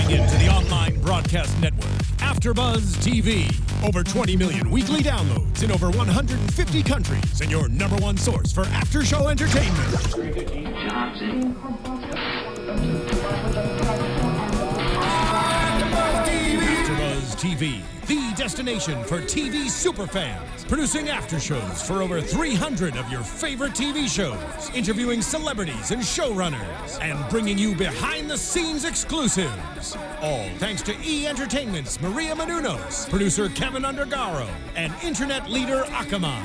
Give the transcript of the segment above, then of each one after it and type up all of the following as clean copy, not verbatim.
Tuning in to the online broadcast network, AFTERBUZZ TV. Over 20 million weekly downloads in over 150 countries, and your number one source for after-show entertainment. AFTERBUZZ TV, the destination for TV superfans. Producing aftershows for over 300 of your favorite TV shows, interviewing celebrities and showrunners, and bringing you behind-the-scenes exclusives. All thanks to E! Entertainment's Maria Menounos, producer Kevin Undergaro, and internet leader Akamai.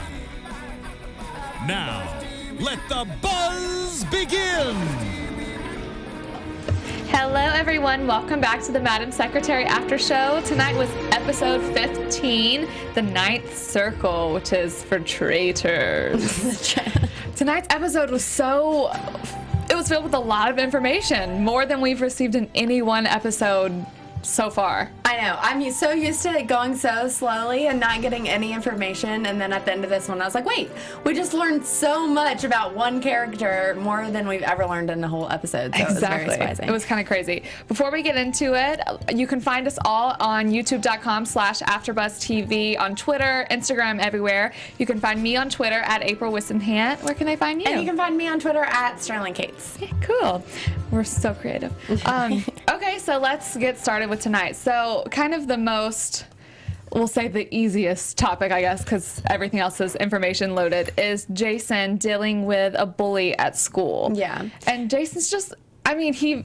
Now, let the buzz begin! Hello everyone, welcome back to the Madam Secretary After Show. Tonight was episode 15, The Ninth Circle, which is for traitors. Tonight's episode was it was filled with a lot of information, more than we've received in any one episode so far. I know. I'm so used to it going so slowly and not getting any information, and then at the end of this one I was like, wait, we just learned so much about one character, more than we've ever learned in the whole episode. So Exactly. It was very surprising. It was kind of crazy. Before we get into it, you can find us all on youtube.com/AfterBuzzTV, on Twitter, Instagram, everywhere. You can find me on Twitter at April Whisenhant. Where can I find you? And you can find me on Twitter at Sterling Cates. Yeah, cool. We're so creative. Okay, so let's get started with tonight. So kind of the most, we'll say the easiest topic, I guess, because everything else is information loaded, is Jason dealing with a bully at school. Yeah. And Jason's just, I mean, he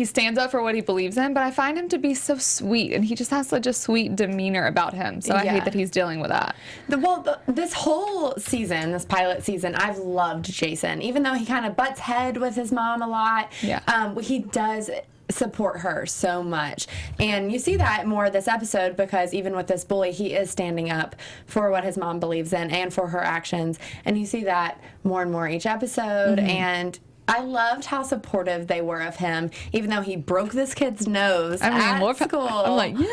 stands up for what he believes in, but I find him to be so sweet, and he just has such a sweet demeanor about him. So I hate that he's dealing with that. This whole season, this pilot season, I've loved Jason. Even though he kind of butts head with his mom a lot, he does support her so much. And you see that more this episode, because even with this bully, he is standing up for what his mom believes in and for her actions. And you see that more and more each episode. And I loved how supportive they were of him, even though he broke this kid's nose at school. I'm like, yeah.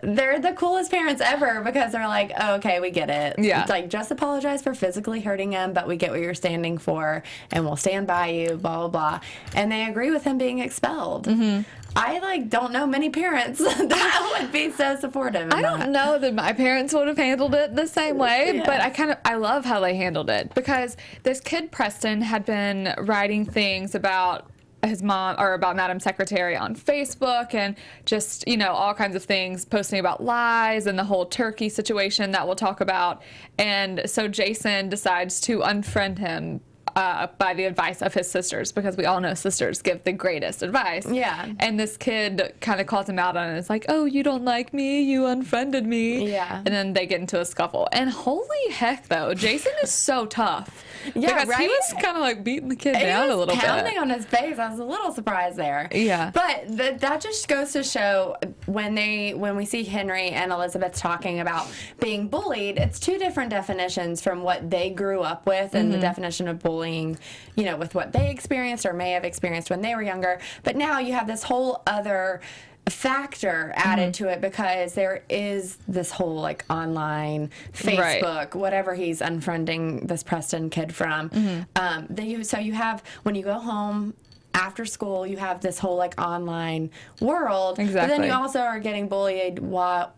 They're the coolest parents ever, because they're like, oh, okay, we get it. Yeah. It's like, just apologize for physically hurting him, but we get what you're standing for, and we'll stand by you, blah, blah, blah. And they agree with him being expelled. I don't know many parents that would be so supportive. I don't know that my parents would have handled it the same way, but I love how they handled it, because this kid Preston had been writing things about his mom, or about Madam Secretary, on Facebook, and just, all kinds of things, posting about lies and the whole turkey situation that we'll talk about. And so Jason decides to unfriend him by the advice of his sisters, because we all know sisters give the greatest advice. Yeah. And this kid kind of calls him out on it. It's like, oh, you don't like me? You unfriended me. Yeah. And then they get into a scuffle. And holy heck, though, Jason is so tough. Yeah, because he was kind of beating the kid down a little bit. Pounding on his face. I was a little surprised there. Yeah. But that just goes to show, when we see Henry and Elizabeth talking about being bullied, it's two different definitions from what they grew up with, and the definition of bullying, with what they experienced or may have experienced when they were younger. But now you have this whole other factor added to it, because there is this whole online Facebook, whatever he's unfriending this Preston kid from. So you have, when you go home after school, you have this whole online world. Exactly. But then you also are getting bullied while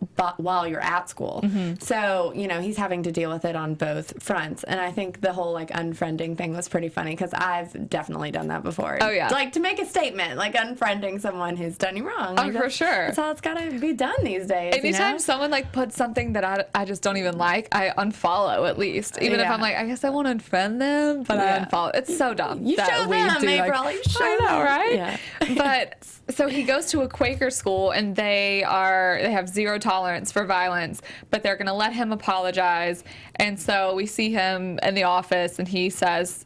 you're at school. So, he's having to deal with it on both fronts. And I think the whole unfriending thing was pretty funny, because I've definitely done that before. Oh, yeah. To make a statement, unfriending someone who's done you wrong. Oh, for sure. That's how it's got to be done these days. Anytime someone puts something that I just don't even like, I unfollow at least. Even if I'm I guess I won't unfriend them, but I unfollow. It's so dumb. You show them, April. You show I know, right? Yeah. But so he goes to a Quaker school, and they have zero tolerance for violence, but they're going to let him apologize. And so we see him in the office, and he says,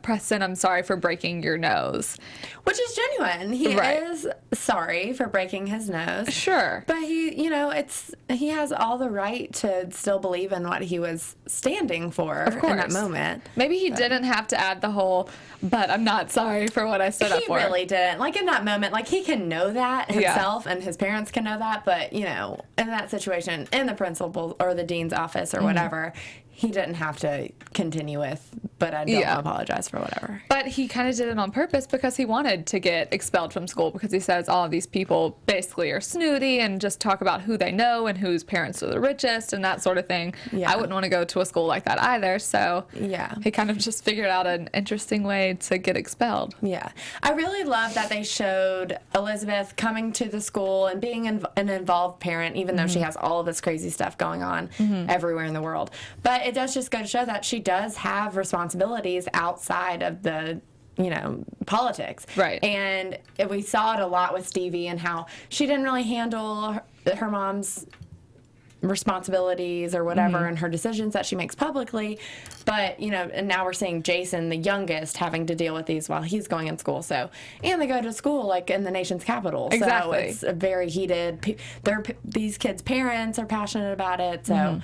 Preston, I'm sorry for breaking your nose. Which is genuine. He is sorry for breaking his nose. Sure. But he has all the right to still believe in what he was standing for in that moment. Maybe he didn't have to add the whole, but I'm not sorry for what I stood up for. He really didn't. In that moment, he can know that himself, and his parents can know that, but, in that situation, in the principal or the dean's office or whatever, he didn't have to continue with, but I don't apologize for whatever. But he kind of did it on purpose because he wanted to get expelled from school, because he says all of these people basically are snooty and just talk about who they know and whose parents are the richest and that sort of thing. I wouldn't want to go to a school like that either. So he kind of just figured out an interesting way to get expelled. Yeah. I really love that they showed Elizabeth coming to the school and being an involved parent, even though she has all of this crazy stuff going on everywhere in the world. But it does just go to show that she does have responsibilities outside of the, you know, politics. Right. And we saw it a lot with Stevie and how she didn't really handle her mom's responsibilities or whatever and her decisions that she makes publicly. But, you know, and now we're seeing Jason, the youngest, having to deal with these while he's going in school. So, and they go to school like in the nation's capital. Exactly. So it's a very heated, these kids' parents are passionate about it. So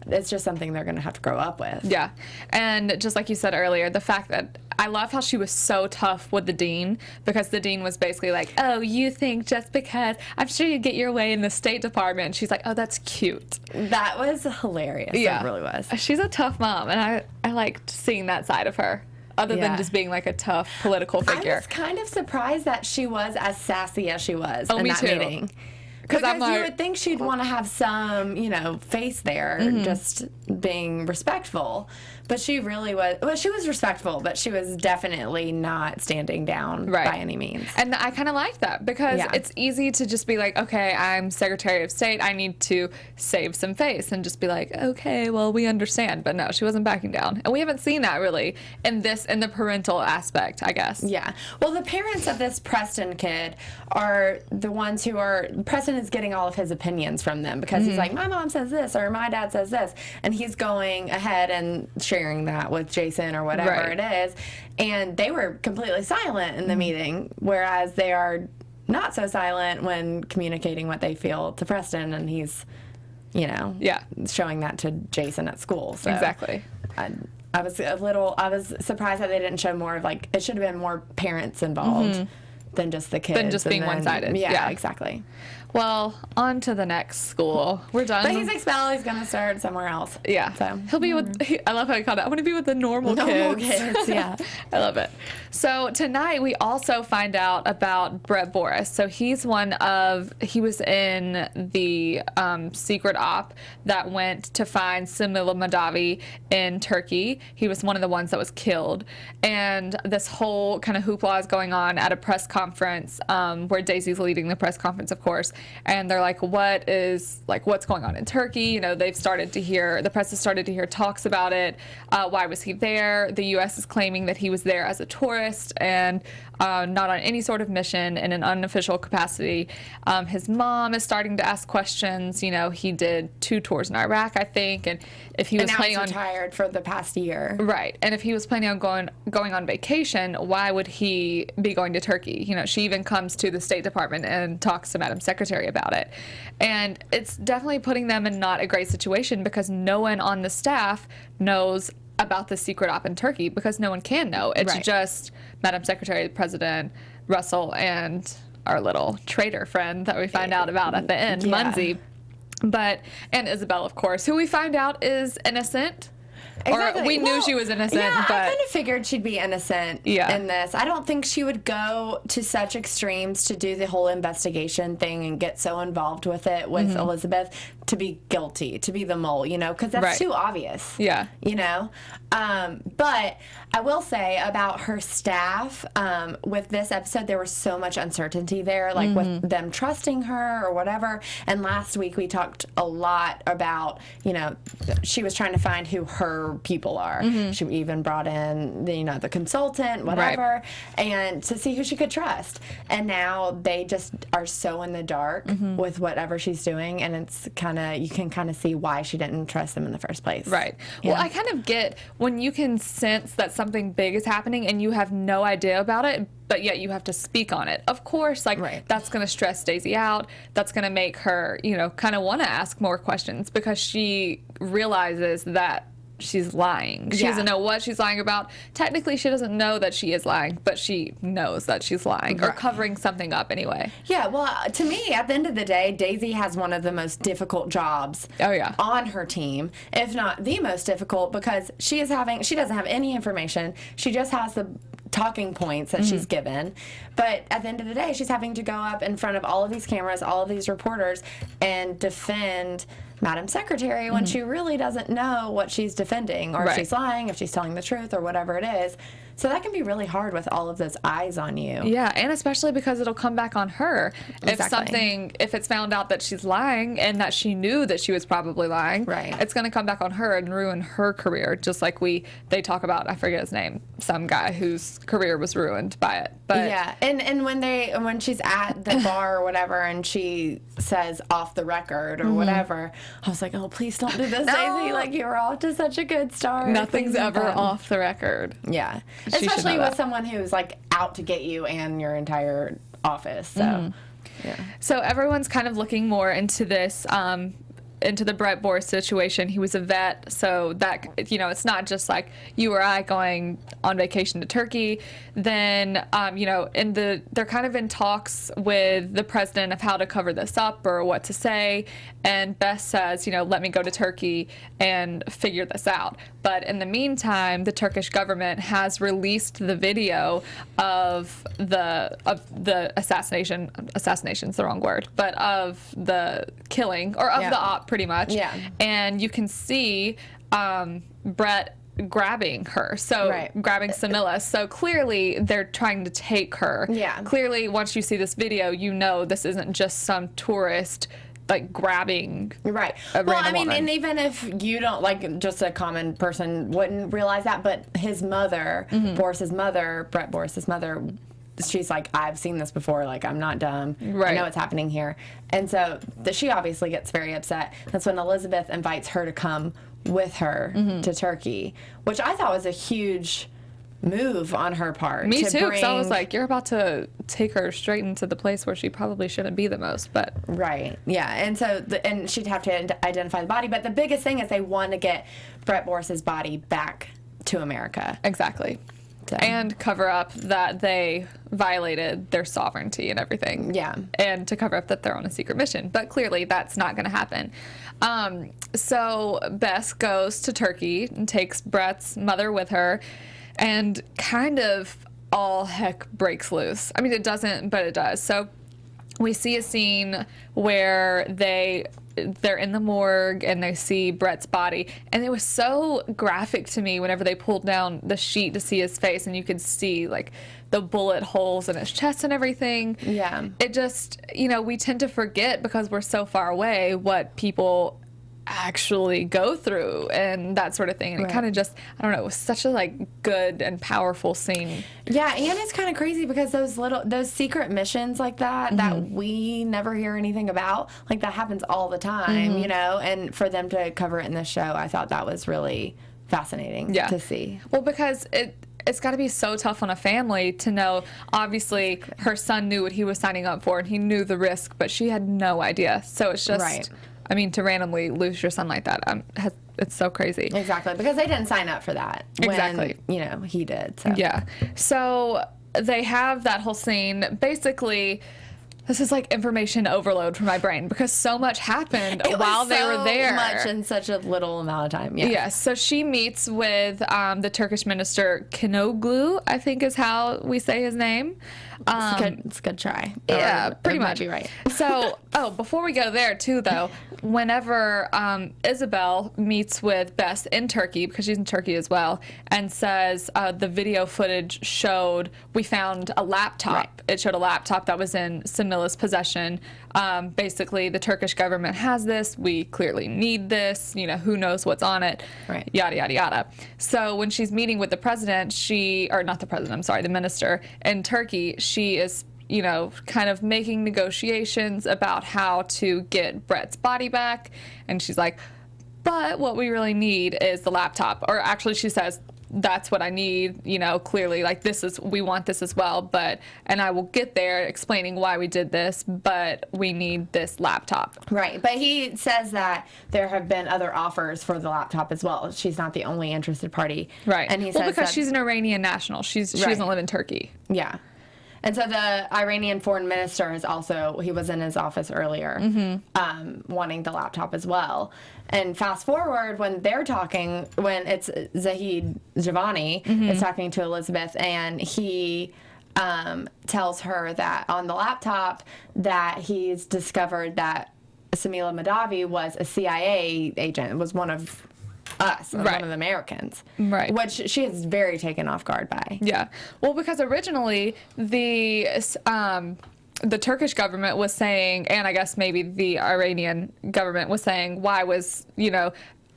it's just something they're going to have to grow up with. Yeah. And just like you said earlier, the fact that I love how she was so tough with the dean, because the dean was basically like, oh, you think just because I'm sure you get your way in the State Department. And she's like, oh, that's cute. That was hilarious. Yeah. It really was. She's a tough mom, and I liked seeing that side of her, other than just being like a tough political figure. I was kind of surprised that she was as sassy as she was in me that too. Meeting. Because you would think she'd want to have some, you know, face there, just being respectful. But she really was, well, she was respectful, but she was definitely not standing down by any means. And I kind of like that, because it's easy to just be like, okay, I'm Secretary of State, I need to save some face, and just be like, okay, well, we understand. But no, she wasn't backing down. And we haven't seen that really in the parental aspect, I guess. Yeah. Well, the parents of this Preston kid are the ones who are, Preston is getting all of his opinions from them, because he's like, my mom says this, or my dad says this, and he's going ahead and sharing that with Jason or whatever it is. And they were completely silent in the meeting, whereas they are not so silent when communicating what they feel to Preston, and he's, you know, showing that to Jason at school. So exactly. I was surprised that they didn't show more of, like, it should have been more parents involved than just the kids. Than just being one-sided. Yeah, exactly. Well, on to the next school. We're done. But he's expelled. He's going to start somewhere else. Yeah. So he'll be with, I love how he called it, I want to be with the normal kids. Yeah. I love it. So tonight we also find out about Brett Boris. So he was in the secret op that went to find Samila Madavi in Turkey. He was one of the ones that was killed. And this whole kind of hoopla is going on at a press conference where Daisy's leading the press conference, of course. And they're like, what's going on in Turkey? You know, the press has started to hear talks about it. Why was he there? The U.S. is claiming that he was there as a tourist and not on any sort of mission, in an unofficial capacity. His mom is starting to ask questions. You know, he did 2 tours in Iraq, I think, and if he was planning on retired for the past year, right? And if he was planning on going on vacation, why would he be going to Turkey? You know, she even comes to the State Department and talks to Madam Secretary about it, and it's definitely putting them in not a great situation, because no one on the staff knows about the secret op in Turkey, because no one can know. It's just Madam Secretary, President Russell, and our little traitor friend that we find out about at the end, Munzie. And Isabel, of course, who we find out is innocent. Exactly. Or we knew she was innocent, yeah, but I kind of figured she'd be innocent in this. I don't think she would go to such extremes to do the whole investigation thing and get so involved with it with Elizabeth to be guilty, to be the mole, you know, because that's too obvious. Yeah. You know? But I will say about her staff, with this episode, there was so much uncertainty there, like with them trusting her or whatever. And last week we talked a lot about, you know, she was trying to find who her people are. She even brought in the consultant, whatever, and to see who she could trust. And now they just are so in the dark with whatever she's doing, and it's you can kind of see why she didn't trust them in the first place. Right. Yeah. Well, I kind of get when you can sense that something big is happening and you have no idea about it, but yet you have to speak on it. Of course, that's going to stress Daisy out. That's going to make her, kind of want to ask more questions, because she realizes that she's lying. She doesn't know what she's lying about. Technically, she doesn't know that she is lying, but she knows that she's lying or covering something up anyway. Yeah, well, to me, at the end of the day, Daisy has one of the most difficult jobs on her team, if not the most difficult, because she doesn't have any information. She just has the talking points that she's given. But at the end of the day, she's having to go up in front of all of these cameras, all of these reporters, and defend Madam Secretary when she really doesn't know what she's defending, or if she's lying, if she's telling the truth, or whatever it is. So that can be really hard with all of those eyes on you. Yeah, and especially because it'll come back on her. If it's found out that she's lying and that she knew that she was probably lying, it's going to come back on her and ruin her career, just like they talk about, I forget his name, some guy whose career was ruined by it. But yeah, and when she's at the bar or whatever and she says off the record or whatever, I was like, oh, please don't do this, Daisy. Like, you were off to such a good start. Nothing's ever off the record. Yeah. Especially with someone who's like out to get you and your entire office. So, So everyone's kind of looking more into this, into the Brett Boris situation. He was a vet, so that, it's not just like you or I going on vacation to Turkey. Then, they're kind of in talks with the president of how to cover this up or what to say. And Beth says, let me go to Turkey and figure this out. But in the meantime, the Turkish government has released the video of the assassination. Assassination's the wrong word, but of the killing or of the op, pretty much. Yeah. And you can see Brett grabbing her, grabbing Samila. So clearly they're trying to take her. Yeah. Clearly, once you see this video, this isn't just some tourist like grabbing a random woman. And even if you don't, like, just a common person wouldn't realize that, but his mother, Brett Boris's mother, she's like, I've seen this before, like, I'm not dumb. I know what's happening here. And so she obviously gets very upset. That's when Elizabeth invites her to come with her to Turkey, which I thought was a huge move on her part. Me too, because I was like, you're about to take her straight into the place where she probably shouldn't be the most. But and so and she'd have to identify the body. But the biggest thing is they want to get Brett Boris's body back to America. Exactly. So. And cover up that they violated their sovereignty and everything. Yeah. And to cover up that they're on a secret mission. But clearly that's not going to happen. So Bess goes to Turkey and takes Brett's mother with her. And kind of all heck breaks loose. I mean, it doesn't, but it does. So we see a scene where they're in the morgue and they see Brett's body. And it was so graphic to me whenever they pulled down the sheet to see his face and you could see like the bullet holes in his chest and everything. Yeah. It just, we tend to forget because we're so far away what people actually go through and that sort of thing. And it kind of just, I don't know, it was such a like good and powerful scene. Yeah, and it's kind of crazy because those secret missions like that that we never hear anything about, like that happens all the time, and for them to cover it in this show, I thought that was really fascinating to see. Well, because it's got to be so tough on a family to know, obviously, her son knew what he was signing up for and he knew the risk, but she had no idea. So it's just, I mean, to randomly lose your son like that, it's so crazy. Exactly, because they didn't sign up for that. Exactly. When, he did. So. Yeah. So they have that whole scene. Basically, this is like information overload for my brain because so much happened while they were there. So much in such a little amount of time. Yeah. Yes. So she meets with the Turkish minister Kinoglu, I think is how we say his name. It's a good try. Yeah, pretty much. Might be right. So, before we go there too, though, whenever Isabel meets with Bess in Turkey, because she's in Turkey as well, and says the video footage showed, we found a laptop. It showed a laptop that was in Samila's possession. Basically, the Turkish government has this. We clearly need this. Who knows what's on it? Right. Yada, yada, yada. So when she's meeting with the president, the minister in Turkey, she is, kind of making negotiations about how to get Brett's body back. And she's like, but what we really need is the laptop. Or actually, she says, that's what I need, you know, clearly, like, we want this as well, and I will get there explaining why we did this, but we need this laptop. Right, but he says that there have been other offers for the laptop as well. She's not the only interested party. Right. And he says because that, she's an Iranian national. She doesn't live in Turkey. Yeah. And so the Iranian foreign minister is also, he was in his office earlier, wanting the laptop as well. And fast forward, when they're talking, when it's Zahid Javani is talking to Elizabeth, and he tells her that on the laptop that he's discovered that Samila Madavi was a CIA agent, was one of us, one of the Americans. Right. Which she is very taken off guard by. Yeah. Well, because originally the Turkish government was saying, and I guess maybe the Iranian government was saying, why was, you know,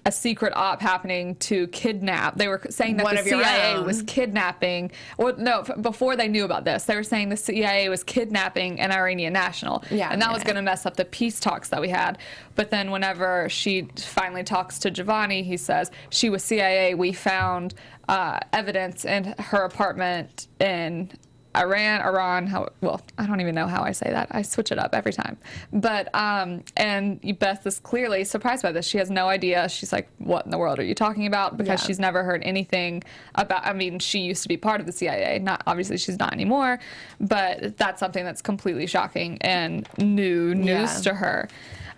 a secret op happening to kidnap. They were saying that the CIA was kidnapping, or no, before they knew about this, they were saying the CIA was kidnapping an Iranian national. Yeah, and that was going to mess up the peace talks that we had. But then whenever she finally talks to Giovanni, he says, she was CIA. We found evidence in her apartment in Iran, well, I don't even know how I say that. I switch it up every time. But, and Beth is clearly surprised by this. She has no idea. She's like, what in the world are you talking about? Because she's never heard anything about, I mean, she used to be part of the CIA. Obviously she's not anymore, but that's something that's completely shocking and news to her.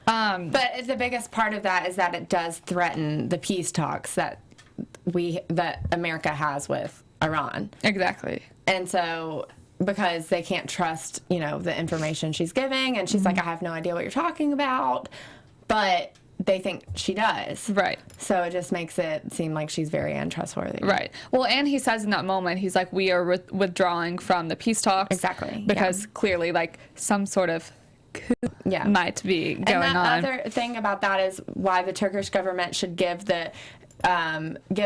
But the biggest part of that is that it does threaten the peace talks that America has with Iran. Exactly. And so, because they can't trust, you know, the information she's giving, and she's like, I have no idea what you're talking about, but they think she does. Right. So it just makes it seem like she's very untrustworthy. Right. Well, and he says in that moment, he's like, we are withdrawing from the peace talks. Exactly. Because clearly, like, some sort of coup might be going on. And the other thing about that is why the Turkish government should give the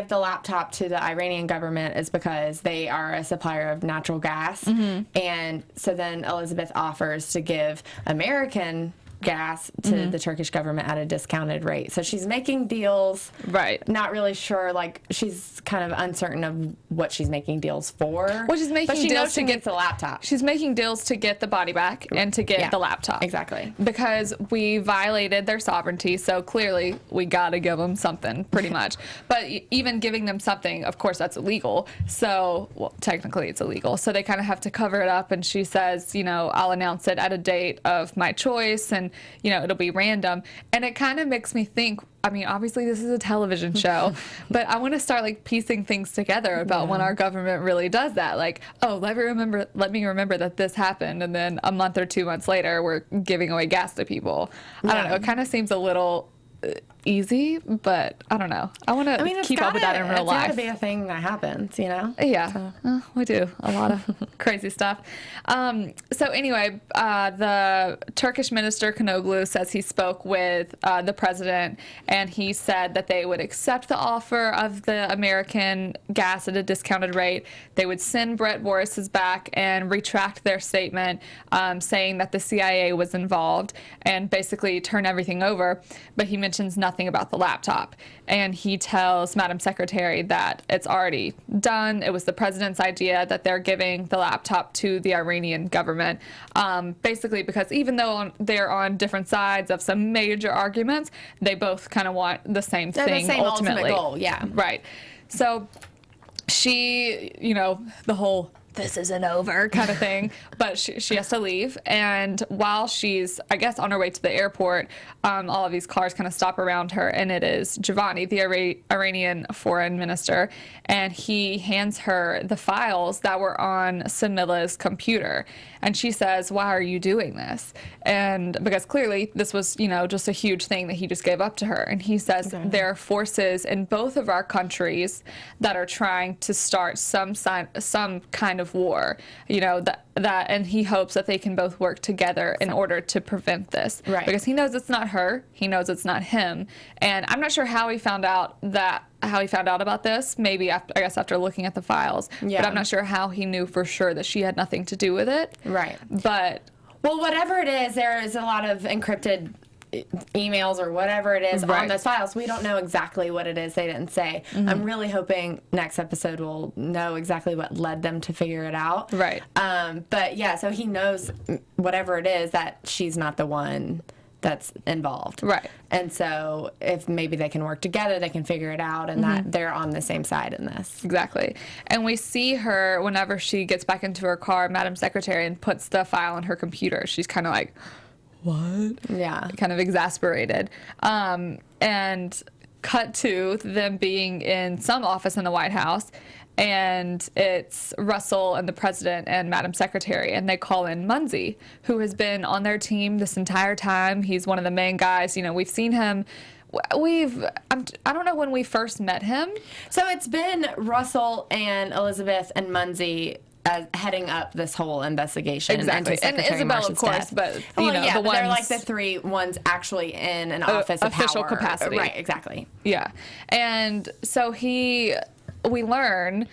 laptop to the Iranian government is because they are a supplier of natural gas. And so then Elizabeth offers to give American gas to the Turkish government at a discounted rate. So she's making deals. Right. Not really sure, like, she's kind of uncertain of what she's making deals for. Well, she's making deals to get the laptop. She's making deals to get the body back and to get the laptop. Exactly. Because we violated their sovereignty, so clearly we got to give them something, pretty much. But even giving them something, of course, that's illegal. So, well, technically it's illegal. So they kind of have to cover it up, and she says, you know, I'll announce it at a date of my choice, and you know, it'll be random. And it kind of makes me think, I mean, obviously this is a television show, but I want to start like piecing things together about when our government really does that. Like, oh, let me remember that this happened, and then a month or 2 months later, we're giving away gas to people. I don't know. It kind of seems a little easy, but I don't know. I want to keep up with that in real life. It's got to be a thing that happens, you know? Yeah, we do a lot of crazy stuff. So anyway, the Turkish minister Kanoglu says he spoke with the president, and he said that they would accept the offer of the American gas at a discounted rate. They would send Brett Boris back and retract their statement, saying that the CIA was involved, and basically turn everything over. But he mentions nothing about the laptop, and he tells Madam Secretary that it's already done. It was the president's idea that they're giving the laptop to the Iranian government, basically because even though they're on different sides of some major arguments, they both kind of want the same thing, the same ultimately. ultimate goal, yeah. Right. So she, you know, the whole this isn't over kind of thing, but she has to leave. And while she's, I guess, on her way to the airport, all of these cars kind of stop around her, and it is Giovanni, the Iranian foreign minister, and he hands her the files that were on Samila's computer. And she says, why are you doing this? And because clearly this was, you know, just a huge thing that he just gave up to her. And he says there are forces in both of our countries that are trying to start some kind of war, you know, and he hopes that they can both work together in order to prevent this. Right. Because he knows it's not her, he knows it's not him. And I'm not sure how he found out about this, maybe after looking at the files. Yeah. But I'm not sure how he knew for sure that she had nothing to do with it. Right. But well, whatever it is, there is a lot of encrypted emails or whatever it is Right. on those files. We don't know exactly what it is they didn't say. I'm really hoping next episode we'll know exactly what led them to figure it out. Right. But yeah, so he knows whatever it is that she's not the one that's involved. Right. And so if maybe they can work together, they can figure it out, and that they're on the same side in this. Exactly. And we see her whenever she gets back into her car, Madam Secretary, and puts the file on her computer. She's kind of like, what? Yeah. Kind of exasperated. And cut to them being in some office in the White House, and it's Russell and the president and Madam Secretary, and they call in Munzie, who has been on their team this entire time. He's one of the main guys. You know, we've seen him. I don't know when we first met him. So it's been Russell and Elizabeth and Munzie heading up this whole investigation. Exactly. Into And Secretary Isabel, Marsh's of course, death. but, you Well, know, yeah, the but they're ones- like the three ones actually in an office of official power. capacity. Right, exactly. Yeah. And so we learn,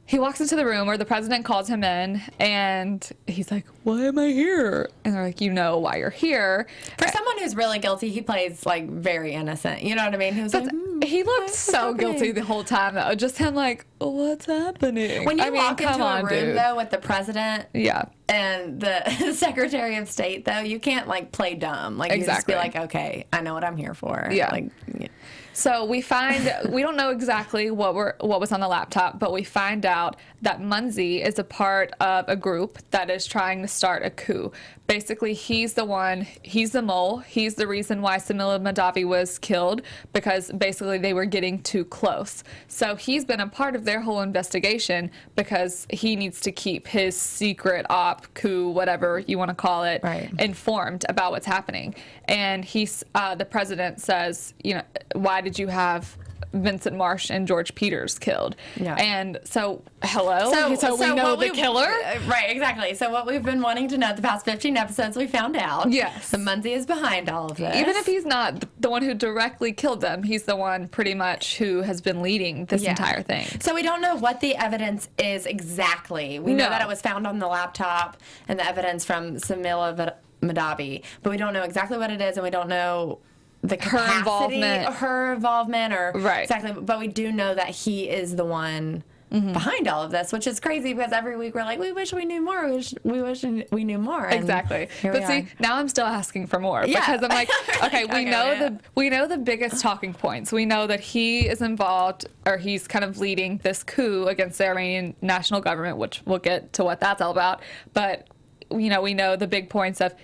he walks into the room, or the president calls him in, and he's like, why am I here? And they're like, you know why you're here. For someone who's really guilty, he plays like very innocent. You know what I mean? He was like, He looked what's so happening? guilty the whole time, though. Just him like, what's happening? When you I mean, walk into come a on, room, dude. though, with the president Yeah. and the Secretary of State, though, you can't, like, play dumb. Like, you just be Exactly. like, okay, I know what I'm here for. Yeah. Like, yeah. So we don't know exactly what was on the laptop, but we find out that Munzie is a part of a group that is trying to start a coup. Basically, he's the mole. He's the reason why Samila Madavi was killed, because basically they were getting too close. So he's been a part of their whole investigation because he needs to keep his secret op, coup, whatever you want to call it, Right. informed about what's happening. And the president says, you know, why did you have Vincent Marsh and George Peters killed? Yeah. And so, hello? So we know what the killer? Right, exactly. So what we've been wanting to know the past 15 episodes, we found out. Yes. The Munzie is behind all of this. Even if he's not the one who directly killed them, he's the one pretty much who has been leading this Yeah. entire thing. So we don't know what the evidence is exactly. We know No. that it was found on the laptop and the evidence from Samila Madavi, but we don't know exactly what it is, and we don't know the capacity, her involvement, or Right. exactly. But we do know that he is the one behind all of this, which is crazy because every week we're like, we wish we knew more. We wish we knew more. And Exactly. here But we see, are. now I'm still asking for more, Yeah. because I'm like, okay, Okay, we know the biggest talking points. We know that he is involved, or he's kind of leading this coup against the Iranian national government, which we'll get to what that's all about. But we know the big points of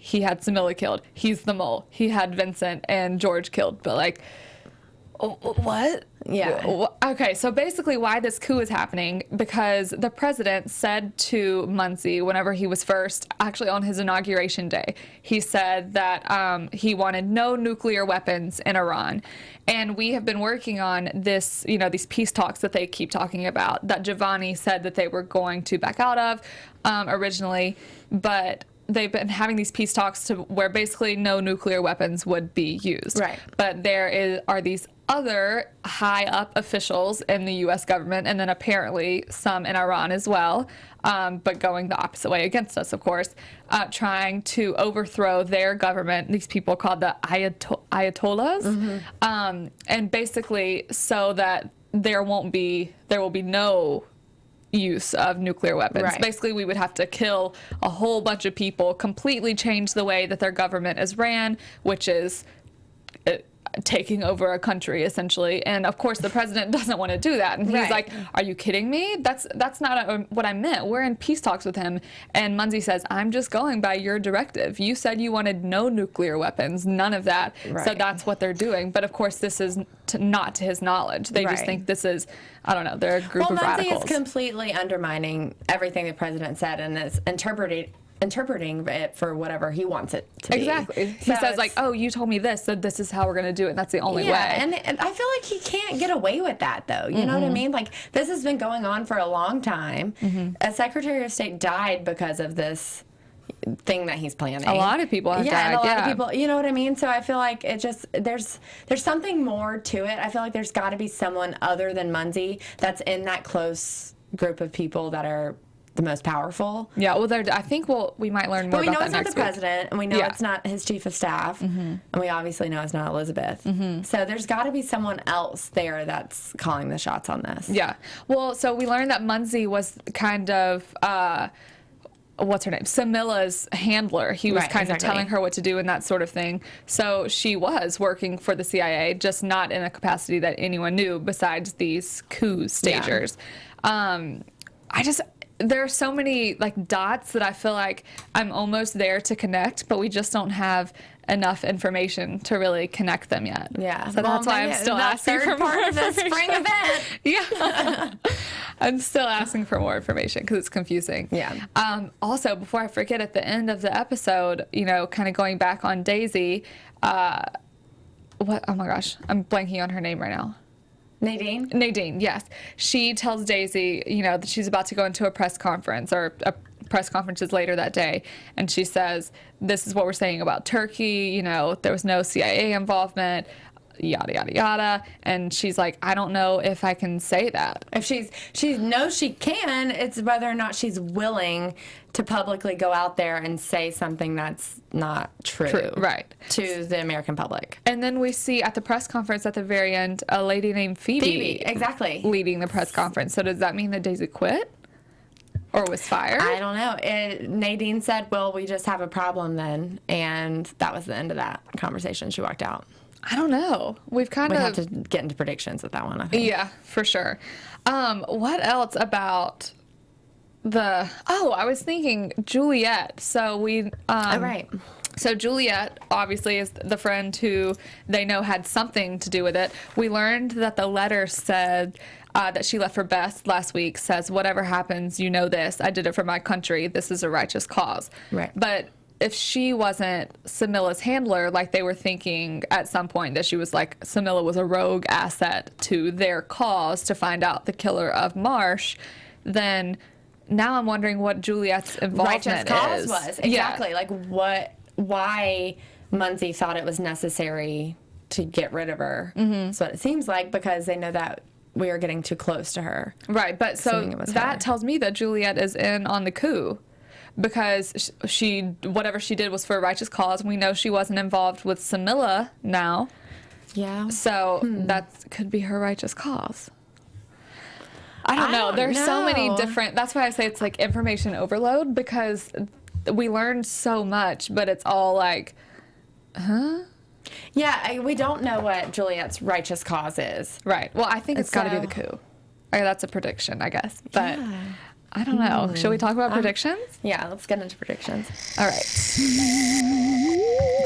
he had Samila killed, he's the mole, he had Vincent and George killed, but like, what? Yeah. Okay, so basically why this coup is happening, because the president said to Munzie whenever he was first, actually on his inauguration day, he said that he wanted no nuclear weapons in Iran. And we have been working on this, these peace talks that they keep talking about, that Giovanni said that they were going to back out of originally, but they've been having these peace talks to where basically no nuclear weapons would be used. Right. But are these other high up officials in the U.S. government, and then apparently some in Iran as well, but going the opposite way against us, of course, trying to overthrow their government. These people called the Ayatollahs, and basically so that there will be no use of nuclear weapons. Right. Basically, we would have to kill a whole bunch of people, completely change the way that their government is ran, which is taking over a country, essentially. And of course, the president doesn't want to do that. And he's Right. like, are you kidding me? That's not what I meant. We're in peace talks with him. And Munzie says, I'm just going by your directive. You said you wanted no nuclear weapons, none of that. So Right. that's what they're doing. But of course, this is not to his knowledge. They just Right. think this is, I don't know, they're a group Well, of Munzie radicals. is completely undermining everything the president said and is interpreting it for whatever he wants it to be. Exactly. He So says like, it's- oh, you told me this, so this is how we're going to do it, and that's the only way. and I feel like he can't get away with that, though. You know what I mean? Like, this has been going on for a long time. A Secretary of State died because of this thing that he's planning. A lot of people have and died, a lot yeah. of people, you know what I mean? So I feel like it just, there's something more to it. I feel like there's got to be someone other than Munzie that's in that close group of people that are the most powerful. Yeah, well, I think we might learn more But we about know it's that not next the week. president, and we know it's not his chief of staff, and we obviously know it's not Elizabeth. So there's got to be someone else there that's calling the shots on this. Yeah. Well, so we learned that Muncie was kind of, what's her name? Samilla's handler. He was kind of telling her what to do and that sort of thing. So she was working for the CIA, just not in a capacity that anyone knew besides these coup stagers. There are so many like dots that I feel like I'm almost there to connect, but we just don't have enough information to really connect them yet. Yeah. So that's why I'm still asking for more information. The spring event. Yeah. I'm still asking for more information because it's confusing. Yeah. Also, before I forget, at the end of the episode, kind of going back on Daisy, oh my gosh, I'm blanking on her name right now. Nadine, yes. She tells Daisy, that she's about to go into a press conference, or a press conference is later that day, and she says, this is what we're saying about Turkey, there was no CIA involvement, yada, yada, yada. And she's like, I don't know if I can say that. If she knows she can, it's whether or not she's willing to publicly go out there and say something that's not true. Right. To the American public. And then we see at the press conference at the very end, a lady named Phoebe. Exactly. Leading the press conference. So does that mean that Daisy quit? Or was fired? I don't know. Nadine said, well, we just have a problem then. And that was the end of that conversation. She walked out. I don't know. We've have to get into predictions with that one, I think. Yeah, for sure. What else about I was thinking Juliet. So right. So Juliet obviously is the friend who they know had something to do with it. We learned that the letter said that she left for Beth last week says, whatever happens, this. I did it for my country. This is a righteous cause. Right. But if she wasn't Samilla's handler, like they were thinking at some point that she was like, Samilla was a rogue asset to their cause to find out the killer of Marsh, then now I'm wondering what Juliet's involvement righteous cause is. was. Exactly. Yeah. Like why Muncie thought it was necessary to get rid of her. That's what it seems like, because they know that we are getting too close to her. Right. But so that tells me that Juliet is in on the coup. Because whatever she did was for a righteous cause. We know she wasn't involved with Samilla now. Yeah. So that could be her righteous cause. I don't know. There's so many different... That's why I say it's like information overload, because we learned so much, but it's all like, huh? Yeah, we don't know what Juliet's righteous cause is. Right. Well, I think it's got to be the coup. That's a prediction, I guess. But... Yeah. I don't know. Shall we talk about predictions? Yeah, let's get into predictions. All right.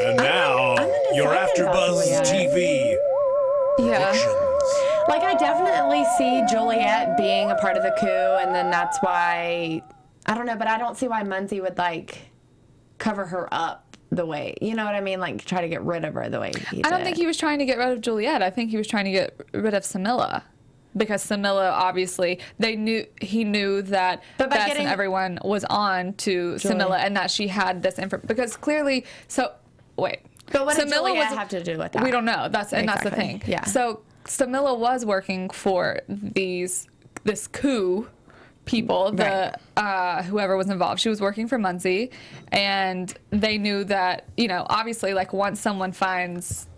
And now, your AFTERBUZZ TV predictions. Like, I definitely see Juliet being a part of the coup, and then that's why, I don't know, but I don't see why Muncie would, cover her up the way, you know what I mean? Like, try to get rid of her the way he did. I don't think he was trying to get rid of Juliet. I think he was trying to get rid of Samilla. Because Samilla, obviously, he knew that Bess and everyone was on to Samilla, and that she had this information. Because clearly, wait. But what did Juliet have to do with that? We don't know. That's the thing. Yeah. So Samilla was working for this coup people, whoever was involved. She was working for Muncie, and they knew that, obviously, once someone finds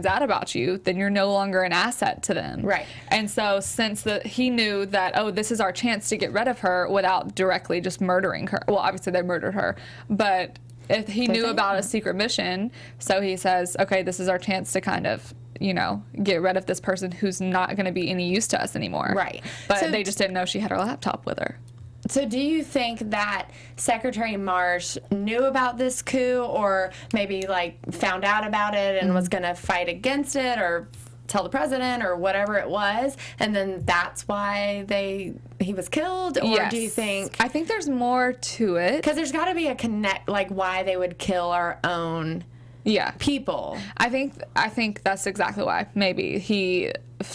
out about you, then you're no longer an asset to them. Right. And so since he knew that, this is our chance to get rid of her without directly just murdering her. Well, obviously they murdered her, but if he knew about a secret mission, so he says, okay, this is our chance to kind of, get rid of this person who's not going to be any use to us anymore. Right. But they just didn't know she had her laptop with her. So do you think that Secretary Marsh knew about this coup, or maybe found out about it and was going to fight against it, or tell the president, or whatever it was, and then that's why he was killed? Or do you think... I think there's more to it. Because there's got to be a connect, why they would kill our own people. I think that's exactly why. Maybe he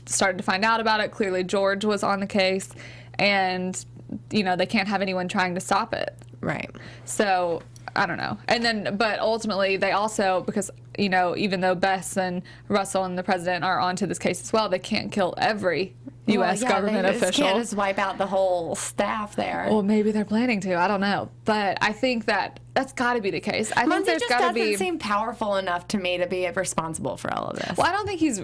started to find out about it. Clearly George was on the case, and... they can't have anyone trying to stop it. Right. So, I don't know. And then, but ultimately, they also, because, even though Bess and Russell and the president are onto this case as well, they can't kill every U.S. government they official. Can't just wipe out the whole staff there. Well, maybe they're planning to. I don't know, but I think that's got to be the case. I think Muncie there's just got to doesn't be. seem powerful enough to me to be responsible for all of this. Well, I don't think he's.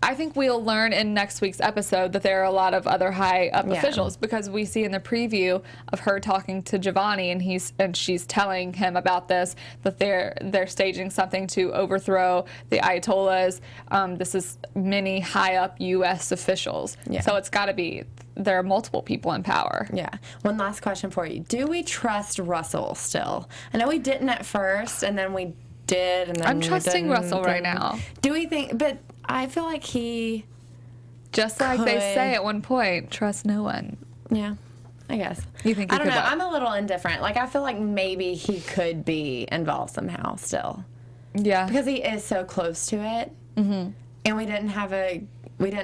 I think we'll learn in next week's episode that there are a lot of other high up officials, because we see in the preview of her talking to Giovanni and she's telling him about this, that they're staging something to overthrow the Ayatollahs. This is many high up U.S. officials, so it's got to be. There are multiple people in power. Yeah. One last question for you: do we trust Russell still? I know we didn't at first, and then we did, and then I'm trusting Russell right now. Do we think? But I feel like he, just like they say at one point, trust no one. Yeah, I guess. You think? I don't know. I'm a little indifferent. Like, I feel like maybe he could be involved somehow still. Yeah. Because he is so close to it, and we didn't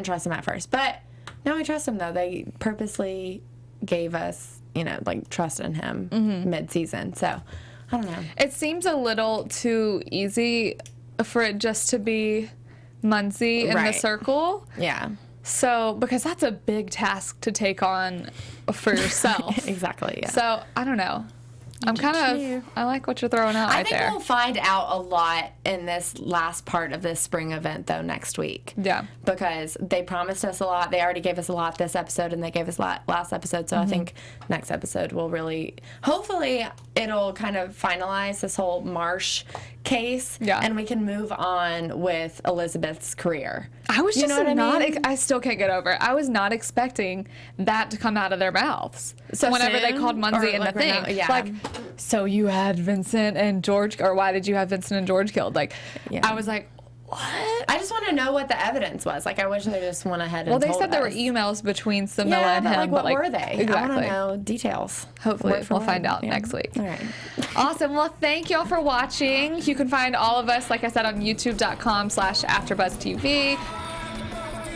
trust him at first, but now we trust him though. They purposely gave us, like, trust in him mid-season. So I don't know. It seems a little too easy for it just to be Muncie in the circle. Yeah. So, because that's a big task to take on for yourself. Exactly, yeah. So, I don't know. I like what you're throwing out right there. I think we'll find out a lot in this last part of this spring event, though, next week. Yeah. Because they promised us a lot. They already gave us a lot this episode, and they gave us a lot last episode. So I think next episode will really, hopefully, it'll kind of finalize this whole Marsh case. Yeah. And we can move on with Elizabeth's career. I was just I still can't get over it. I was not expecting that to come out of their mouths. So whenever they called Muncie in the thing, like, so you had Vincent and George, or why did you have Vincent and George killed? Like, I was like, what? I just want to know what the evidence was. Like, I wish they just went ahead and told us. told Well, they said there were emails between Samila and him. What were they? Exactly. I want to know details. Hopefully, we'll find out next week. All right. Awesome. Well, thank you all for watching. You can find all of us, like I said, on youtube.com/AfterBuzzTV.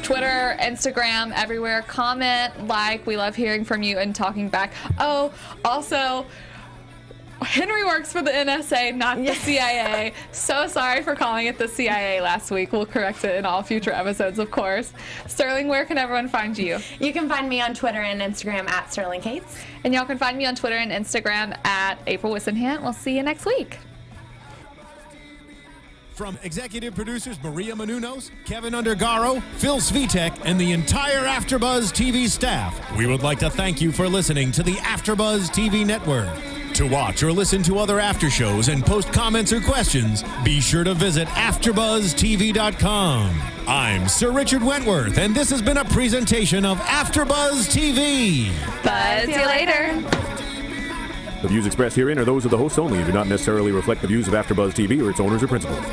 Twitter, Instagram, everywhere. Comment, like. We love hearing from you and talking back. Oh, also, Henry works for the NSA, not the CIA. So sorry for calling it the CIA last week. We'll correct it in all future episodes, of course. Sterling, where can everyone find you? You can find me on Twitter and Instagram at Sterling Cates. And y'all can find me on Twitter and Instagram at April Whisenhant. We'll see you next week. From executive producers Maria Menounos, Kevin Undergaro, Phil Svitek, and the entire AfterBuzz TV staff, we would like to thank you for listening to the AfterBuzz TV network. To watch or listen to other after shows and post comments or questions, be sure to visit AfterBuzzTV.com. I'm Sir Richard Wentworth, and this has been a presentation of AfterBuzz TV. Buzz you later. The views expressed herein are those of the hosts only and do not necessarily reflect the views of AfterBuzz TV or its owners or principals.